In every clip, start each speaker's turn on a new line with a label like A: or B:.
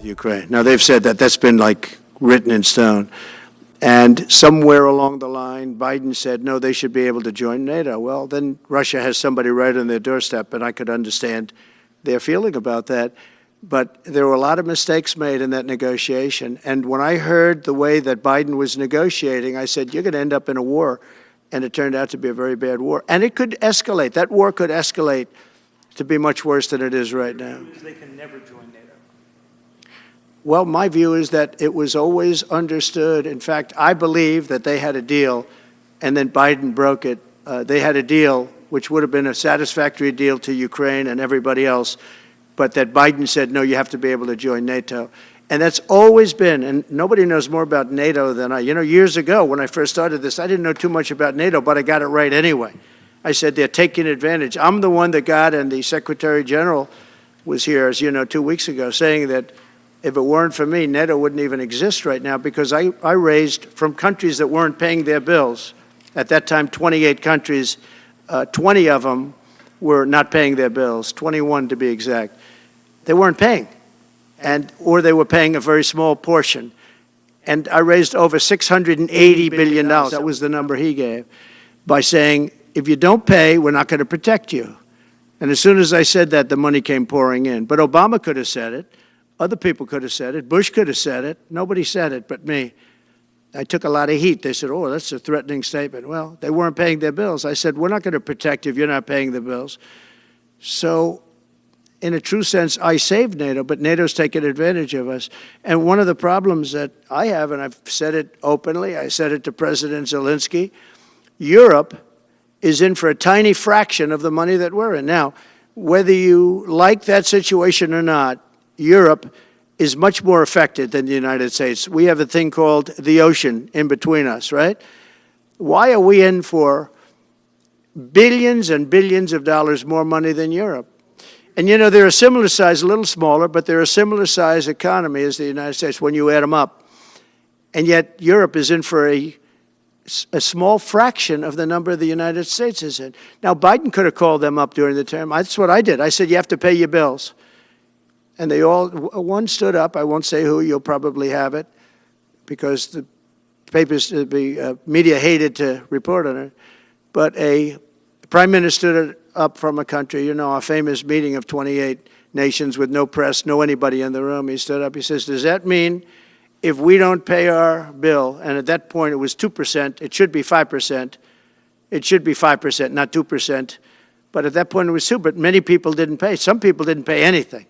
A: Ukraine. Now, they've said that that's been like written in stone. And somewhere along the line, Biden said, no, they should be able to join NATO. Well, then Russia has somebody right on their doorstep, and I could understand their feeling about that. But there were a lot of mistakes made in that negotiation. And when I heard the way that Biden was negotiating, I said, you're going to end up in a war. And it turned out to be a very bad war. And it could escalate. That war could escalate to be much worse than it is right now.
B: They can never join NATO.
A: Well, my view is that it was always understood. In fact, I believe that they had a deal, and then Biden broke it. They had a deal, which would have been a satisfactory deal to Ukraine and everybody else, but that Biden said, no, you have to be able to join NATO. And that's always been, and nobody knows more about NATO than I. You know, years ago when I first started this, I didn't know too much about NATO, but I got it right anyway. I said they're taking advantage. I'm the one that got, and the Secretary General was here, as you know, 2 weeks ago, saying that if it weren't for me, NATO wouldn't even exist right now, because I raised from countries that weren't paying their bills. At that time, 28 countries, 20 of them were not paying their bills, 21 to be exact. They weren't paying, or they were paying a very small portion. And I raised over $680 billion. That was the number he gave, by saying, if you don't pay, we're not going to protect you. And as soon as I said that, the money came pouring in. But Obama could have said it. Other people could have said it. Bush could have said it. Nobody said it but me. I took a lot of heat. They said, oh, that's a threatening statement. Well, they weren't paying their bills. I said, we're not going to protect you if you're not paying the bills. So in a true sense, I saved NATO, but NATO's taken advantage of us. And one of the problems that I have, and I've said it openly, I said it to President Zelensky, Europe is in for a tiny fraction of the money that we're in. Now, whether you like that situation or not, Europe is much more affected than the United States. We have a thing called the ocean in between us, right? Why are we in for billions and billions of dollars more money than Europe? And you know, they're a similar size, a little smaller, but they're a similar size economy as the United States when you add them up. And yet Europe is in for a small fraction of the number the United States is in. Now, Biden could have called them up during the term. That's what I did. I said, you have to pay your bills. And they all, one stood up. I won't say who. You'll probably have it, because the papers, the media hated to report on it. But a prime minister stood up from a country, you know, our famous meeting of 28 nations with no press, no anybody in the room. He stood up. He says, does that mean if we don't pay our bill, and at that point it was 2%, it should be 5%. It should be 5%, not 2%. But at that point it was 2%, but many people didn't pay. Some people didn't pay anything.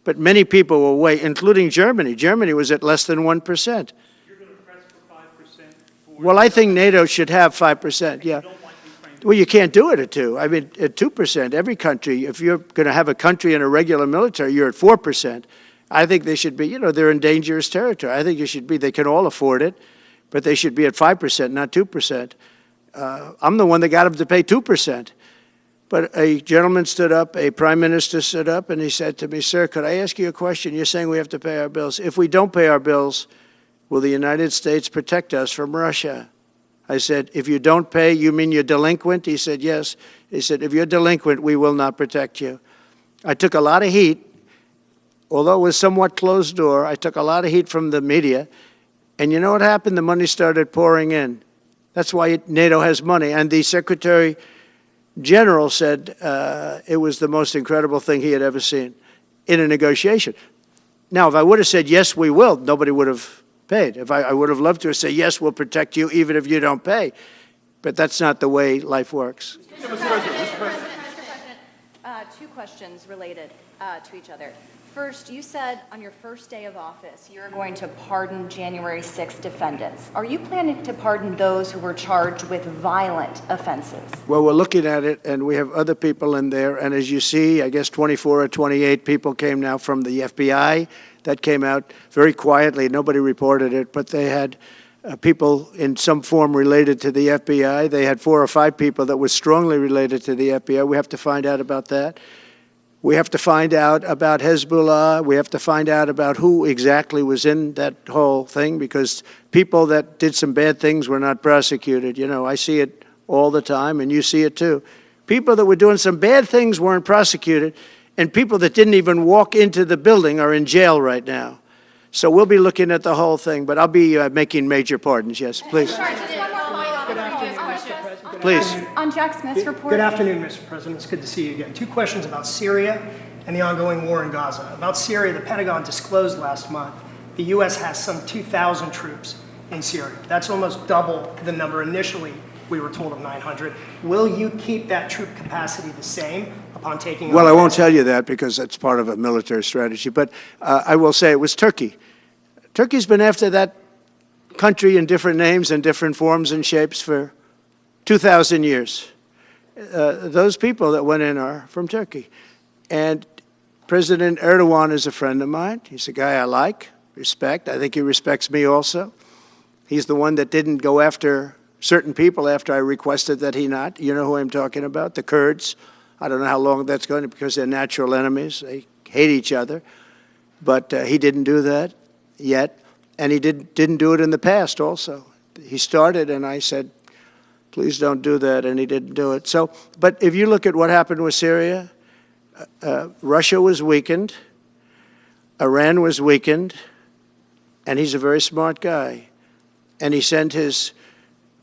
A: But many people were way, including Germany. Germany was at less than 1%.
B: You're going to press for 5%?
A: Well, I think NATO should have 5%, yeah. Well, you can't do it at 2%. I mean, at 2%, every country, if you're going to have a country in a regular military, you're at 4%. I think they should be, you know, they're in dangerous territory. I think it should be, they can all afford it, but they should be at 5%, not 2%. I'm the one that got them to pay 2%. But a gentleman stood up, a prime minister stood up, and he said to me, sir, could I ask you a question? You're saying we have to pay our bills. If we don't pay our bills, will the United States protect us from Russia? I said, if you don't pay, you mean you're delinquent? He said, yes. He said, if you're delinquent, we will not protect you. I took a lot of heat. Although it was somewhat closed door, I took a lot of heat from the media. And you know what happened? The money started pouring in. That's why NATO has money. And the Secretary General said it was the most incredible thing he had ever seen in a negotiation. Now, if I would have said, yes, we will, nobody would have paid. If I would have loved to say, yes, we'll protect you even if you don't pay. But that's not the way life works.
C: Mr. President, two questions related to each other. First, you said on your first day of office you're going to pardon January 6th defendants. Are you planning to pardon those who were charged with violent offenses?
A: Well, we're looking at it, and we have other people in there. And as you see, I guess 24 or 28 people came now from the FBI. That came out very quietly. Nobody reported it, but they had people in some form related to the FBI. They had 4 or 5 people that were strongly related to the FBI. We have to find out about that. We have to find out about Hezbollah. We have to find out about who exactly was in that whole thing, because people that did some bad things were not prosecuted. You know, I see it all the time, and you see it too. People that were doing some bad things weren't prosecuted, and people that didn't even walk into the building are in jail right now. So we'll be looking at the whole thing, but I'll be making major pardons. Yes, please. Please.
C: On Jack Smith's report.
D: Good afternoon, Mr. President. It's good to see you again. Two questions about Syria and the ongoing war in Gaza. About Syria, the Pentagon disclosed last month the U.S. has some 2,000 troops in Syria. That's almost double the number initially we were told of 900. Will you keep that troop capacity the same upon taking
A: Well, I
D: over?
A: won't tell you that because that's part of a military strategy, but I will say it was Turkey. Turkey's been after that country in different names and different forms and shapes for 2,000 years. Those people that went in are from Turkey. And President Erdogan is a friend of mine. He's a guy I like, respect. I think he respects me also. He's the one that didn't go after certain people after I requested that he not. You know who I'm talking about, the Kurds. I don't know how long that's going to, because they're natural enemies. They hate each other. But he didn't do that yet. And he didn't do it in the past also. He started, and I said, please don't do that, and he didn't do it. So, but if you look at what happened with Syria, Russia was weakened, Iran was weakened, and he's a very smart guy. And he sent his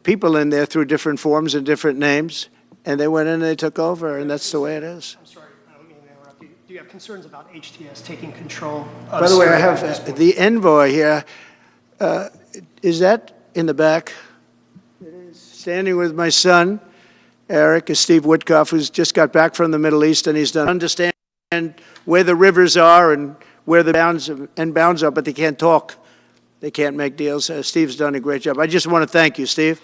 A: people in there through different forms and different names, and they went in and they took over, and that's the way it is.
D: I'm sorry, I don't mean to interrupt you. Do you have concerns about HTS taking control of
A: By the way, I
D: Syria at this
A: have
D: point?
A: the envoy here. Is that in the back? It is. Standing with my son, Eric, is Steve Witkoff, who's just got back from the Middle East, and he's done understand where the rivers are and where the bounds are, but they can't talk. They can't make deals. Steve's done a great job. I just want to thank you, Steve.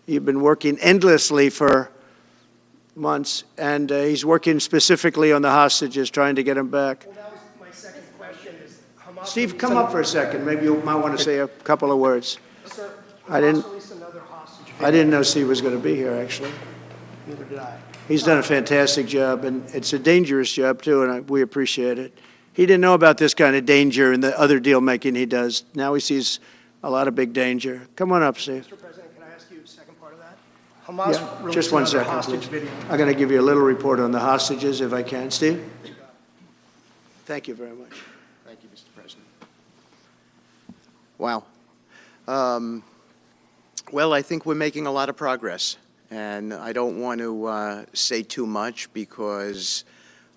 A: You've been working endlessly for months, and he's working specifically on the hostages, trying to get them back.
D: Well, that was my second question. Is Hamas
A: Steve, come up for a second. Maybe you might want to say a couple of words.
D: Sir,
A: I didn't-
D: Hamas released another hostage
A: I didn't know Steve was going to be here, actually.
D: Neither did I.
A: He's done a fantastic job, and it's a dangerous job, too, and we appreciate it. He didn't know about this kind of danger and the other deal-making he does. Now he sees a lot of big danger. Come on up, Steve.
D: Mr. President, can I ask you a second part of that? Hamas
A: Yeah,
D: released
A: just one
D: another
A: second,
D: hostage
A: please.
D: video.
A: I'm going to give you a little report on the hostages, if I can. Steve? Thank you very much.
E: Thank you, Mr. President. Wow. Well, I think we're making a lot of progress, and I don't want to say too much because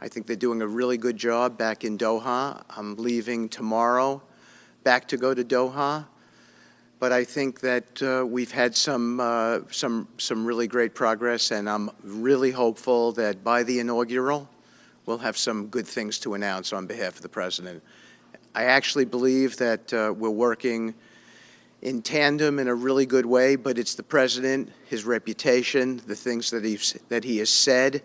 E: I think they're doing a really good job back in Doha. I'm leaving tomorrow back to go to Doha, but I think that we've had some really great progress, and I'm really hopeful that by the inaugural, we'll have some good things to announce on behalf of the President. I actually believe that we're working in tandem in a really good way, but it's the President, his reputation, the things that he has said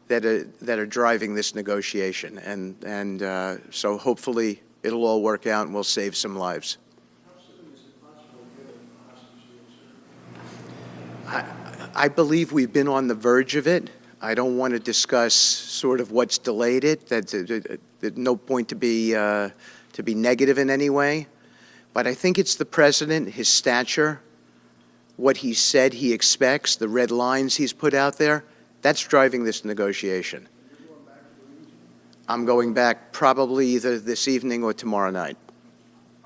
E: that are driving this negotiation. And so hopefully it'll all work out and we'll save some lives. I believe we've been on the verge of it. I don't want to discuss sort of what's delayed it. There's no point to be negative in any way. But I think it's the President, his stature, what he said he expects, the red lines he's put out there, that's driving this negotiation. I'm going back probably either this evening or tomorrow night.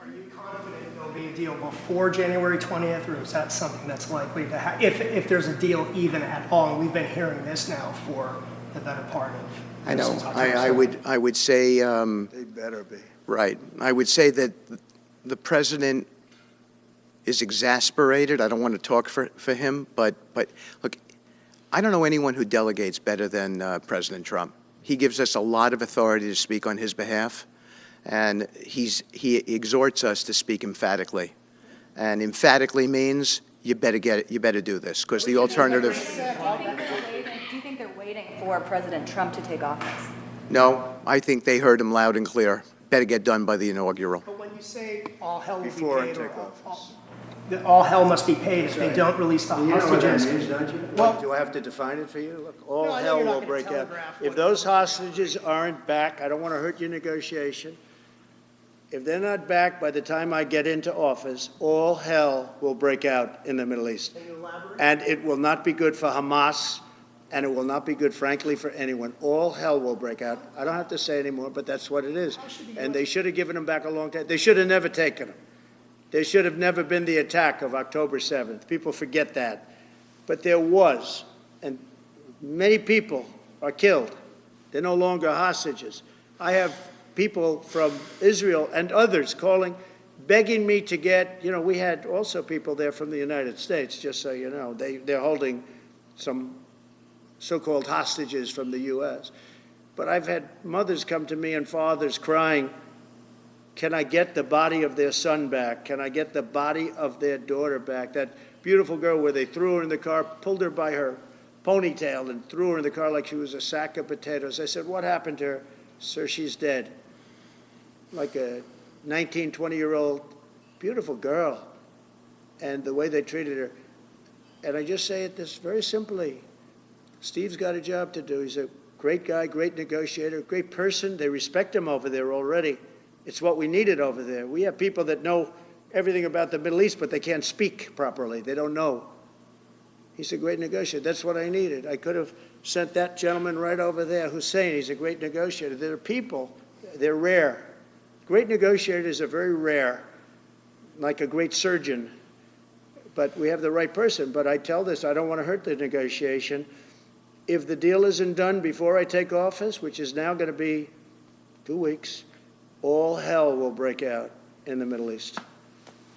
D: Are you confident there'll be a deal before January 20th, or is that something that's likely to happen, if there's a deal even at all? And we've been hearing this now for the better part of
E: I know.
D: since October 7th.
E: I would say,
A: They better be.
E: right. I would say that the President is exasperated. I don't want to talk for him, but look, I don't know anyone who delegates better than President Trump. He gives us a lot of authority to speak on his behalf, and he exhorts us to speak emphatically. And emphatically means you better do this, because the alternative.
C: Do you think they're waiting for President Trump to take office?
E: No, I think they heard him loud and clear. Better get done by the inaugural.
D: But when you say all hell will be
A: Before I
D: paid,
A: take
D: or
A: office.
D: all hell must be paid if they don't release the
A: You know what that
D: hostages.
A: means, don't you?
D: Well-
A: Do I have to define it for you? Look, all
D: No, I know
A: hell
D: you're not
A: will
D: gonna
A: break out.
D: telegraph
A: If
D: what-
A: those hostages aren't back, I don't want to hurt your negotiation. If they're not back by the time I get into office, all hell will break out in the Middle East.
D: Can you elaborate?
A: And it will not be good for Hamas and it will not be good, frankly, for anyone. All hell will break out. I don't have to say anymore, but that's what it is. And they should have given them back a long time. They should have never taken them. There should have never been the attack of October 7th. People forget that. But there was, and many people are killed. They're no longer hostages. I have people from Israel and others calling, begging me to get, we had also people there from the United States, just so you know. They're holding some so-called hostages from the U.S. But I've had mothers come to me and fathers crying, can I get the body of their son back? Can I get the body of their daughter back? That beautiful girl where they threw her in the car, pulled her by her ponytail and threw her in the car like she was a sack of potatoes. I said, what happened to her? Sir, she's dead. Like a 19, 20-year-old beautiful girl. And the way they treated her. And I just say it this very simply. Steve's got a job to do. He's a great guy, great negotiator, great person. They respect him over there already. It's what we needed over there. We have people that know everything about the Middle East, but they can't speak properly. They don't know. He's a great negotiator. That's what I needed. I could have sent that gentleman right over there, Hussein. He's a great negotiator. There are people, they're rare. Great negotiators are very rare, like a great surgeon. But we have the right person. But I tell this, I don't want to hurt the negotiation. If the deal isn't done before I take office, which is now going to be 2 weeks, all hell will break out in the Middle East.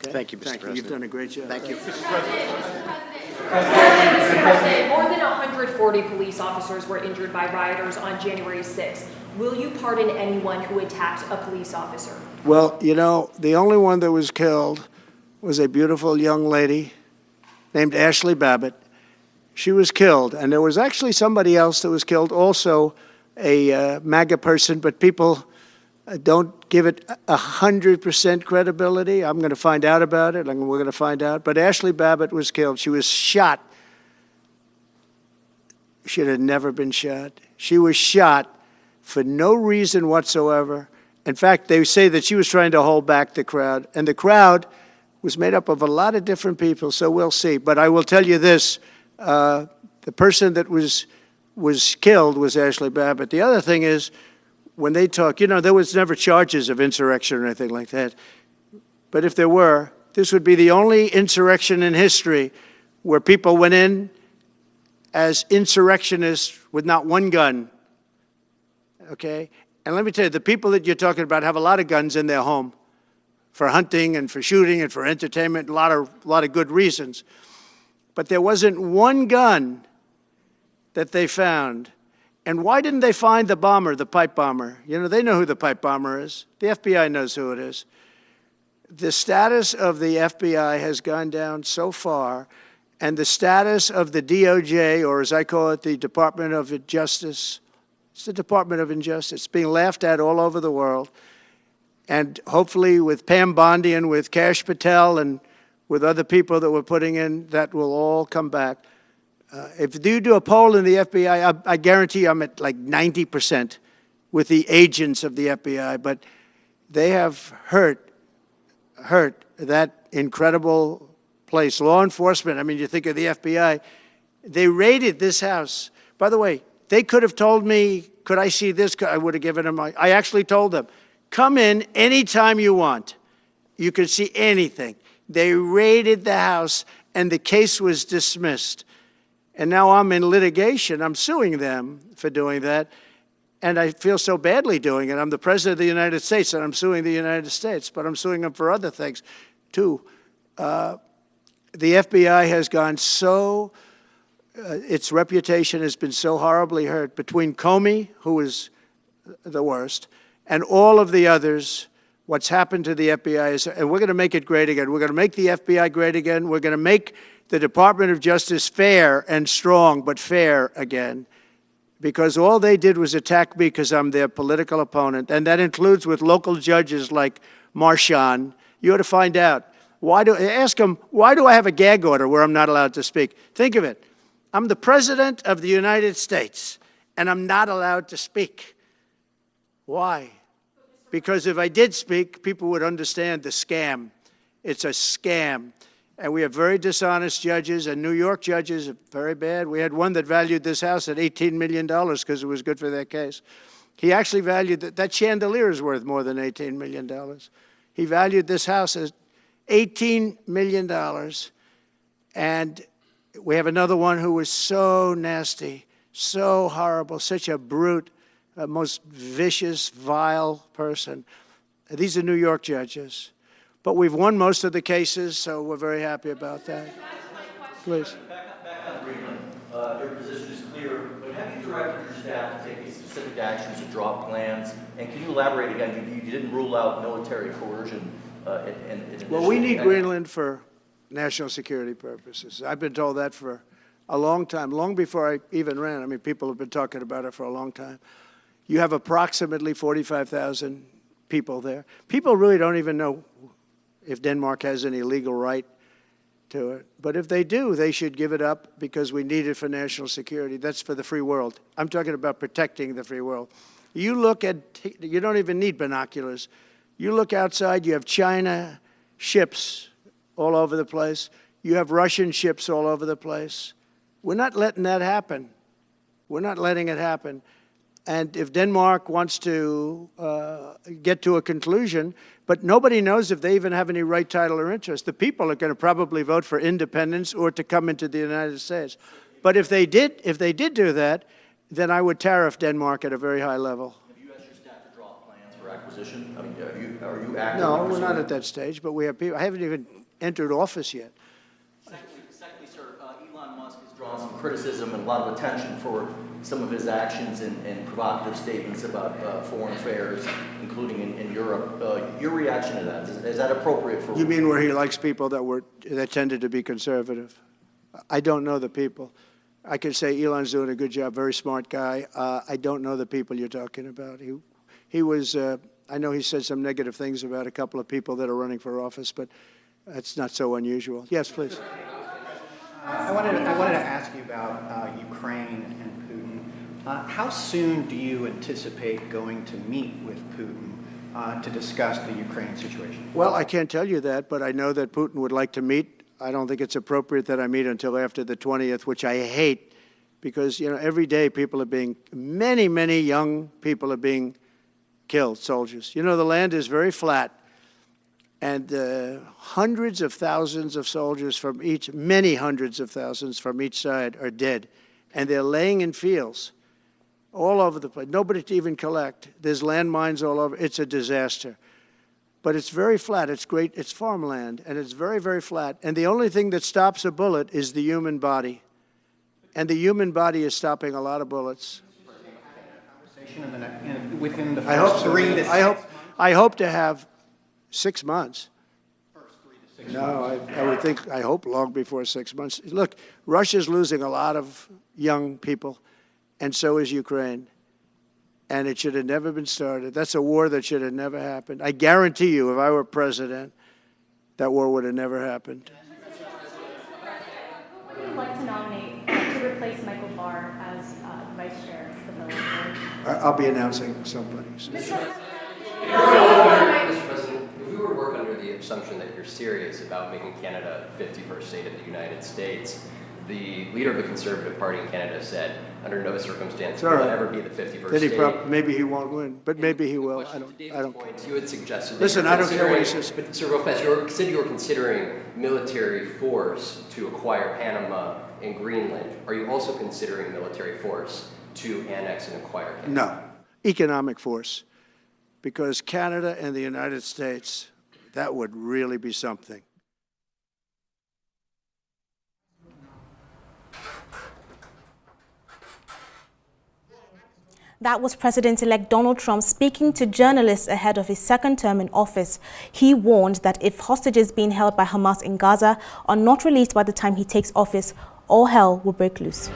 A: Okay?
E: Thank you, Mr. President.
A: You've done a great job.
E: Thank you.
F: Mr. President, more than 140 police officers were injured by rioters on January 6th. Will you pardon anyone who attacked a police officer?
A: Well, the only one that was killed was a beautiful young lady named Ashley Babbitt. She was killed, and there was actually somebody else that was killed, also a MAGA person, but people don't give it 100% credibility. I'm going to find out about it, and we're going to find out. But Ashley Babbitt was killed. She was shot. She had never been shot. She was shot for no reason whatsoever. In fact, they say that she was trying to hold back the crowd, and the crowd was made up of a lot of different people, so we'll see. But I will tell you this, the person that was killed was Ashley Babbitt. The other thing is, when they talk, there was never charges of insurrection or anything like that. But if there were, this would be the only insurrection in history where people went in as insurrectionists with not one gun, okay? And let me tell you, the people that you're talking about have a lot of guns in their home for hunting and for shooting and for entertainment, a lot of good reasons. But there wasn't one gun that they found. And why didn't they find the bomber, the pipe bomber? They know who the pipe bomber is. The FBI knows who it is. The status of the FBI has gone down so far, and the status of the DOJ, or as I call it, the Department of Justice, it's the Department of Injustice. It's being laughed at all over the world. And hopefully with Pam Bondi and with Kash Patel and with other people that we're putting in, that will all come back. If you do a poll in the FBI, I guarantee I'm at like 90% with the agents of the FBI, but they have hurt that incredible place. Law enforcement, you think of the FBI, they raided this house. By the way, they could have told me, could I see this? I would have given them, I actually told them, come in anytime you want. You can see anything. They raided the house, and the case was dismissed. And now I'm in litigation. I'm suing them for doing that. And I feel so badly doing it. I'm the President of the United States, and I'm suing the United States. But I'm suing them for other things, too. The FBI has gone so, its reputation has been so horribly hurt. Between Comey, who is the worst, and all of the others, what's happened to the FBI is, and we're going to make it great again. We're going to make the FBI great again. We're going to make the Department of Justice fair and strong, but fair again. Because all they did was attack me because I'm their political opponent. And that includes with local judges like Marchand. You ought to find out. Ask them, why do I have a gag order where I'm not allowed to speak? Think of it. I'm the President of the United States, and I'm not allowed to speak. Why? Because if I did speak, people would understand the scam. It's a scam. And we have very dishonest judges, and New York judges are very bad. We had one that valued this house at $18 million because it was good for their case. He actually valued that chandelier is worth more than $18 million. He valued this house as $18 million. And we have another one who was so nasty, so horrible, such a brute, most vicious, vile person. These are New York judges. But we've won most of the cases, so we're very happy about that. Please.
G: Back on Greenland, your position is clear, but have you directed your staff to take these specific actions to draw plans? And can you elaborate again? You didn't rule out military coercion.
A: Well, we need Greenland for national security purposes. I've been told that for a long time, long before I even ran. I mean, people have been talking about it for a long time. You have approximately 45,000 people there. People really don't even know if Denmark has any legal right to it. But if they do, they should give it up because we need it for national security. That's for the free world. I'm talking about protecting the free world. You look at, you don't even need binoculars. You look outside, you have China ships all over the place. You have Russian ships all over the place. We're not letting that happen. We're not letting it happen. And if Denmark wants to get to a conclusion, but nobody knows if they even have any right, title, or interest. The people are going to probably vote for independence or to come into the United States. But if they did do that, then I would tariff Denmark at a very high level.
G: Have you asked your staff to draw plans for acquisition? I mean, are you actively
A: No, we're
G: pursuing
A: not at that stage, but we have people. I haven't even entered office yet.
G: Secondly, sir, Elon Musk has drawn some criticism and a lot of attention for some of his actions and provocative statements about foreign affairs, including in Europe. Your reaction to that, is that appropriate for...
A: You mean where he likes people that tended to be conservative? I don't know the people. I could say Elon's doing a good job, very smart guy. I don't know the people you're talking about. He was, I know he said some negative things about a couple of people that are running for office, but that's not so unusual. Yes, please.
H: I wanted to ask you about Ukraine and Putin. How soon do you anticipate going to meet with Putin to discuss the Ukraine situation?
A: Well, I can't tell you that, but I know that Putin would like to meet. I don't think it's appropriate that I meet until after the 20th, which I hate, because, you know, every day people are being, many young people are being killed, soldiers. You know, the land is very flat, and hundreds of thousands of soldiers from each, many hundreds of thousands from each side are dead, and they're laying in fields all over the place. Nobody to even collect. There's landmines all over. It's a disaster. But it's very flat. It's great. It's farmland, and it's very flat. And the only thing that stops a bullet is the human body. And the human body is stopping a lot of bullets.
H: Within the
A: I hope
H: first
A: so.
H: 3 to 6 months?
A: I hope to have 6 months.
H: First 3 to 6 months.
A: No, I would think, I hope long before 6 months. Look, Russia's losing a lot of young people, and so is Ukraine. And it should have never been started. That's a war that should have never happened. I guarantee you, if I were president, that war would have never happened.
I: Who would you like to nominate to replace Michael Barr as vice chair of the Military Board?
A: I'll be announcing somebody.
J: Mr. President, if we were to work under the assumption that you're serious about making Canada 51st state of the United States, the leader of the Conservative Party in Canada said, under no circumstance will it ever be the 51st state.
A: Maybe he won't win, but maybe he will. I don't.
J: Point, you had suggested.
A: Listen, I don't care what he says.
J: But Sir, real fast, you said you were considering military force to acquire Panama and Greenland. Are you also considering military force to annex and acquire Canada?
A: No, economic force, because Canada and the United States, that would really be something.
K: That was President-elect Donald Trump speaking to journalists ahead of his second term in office. He warned that if hostages being held by Hamas in Gaza are not released by the time he takes office, all hell will break loose.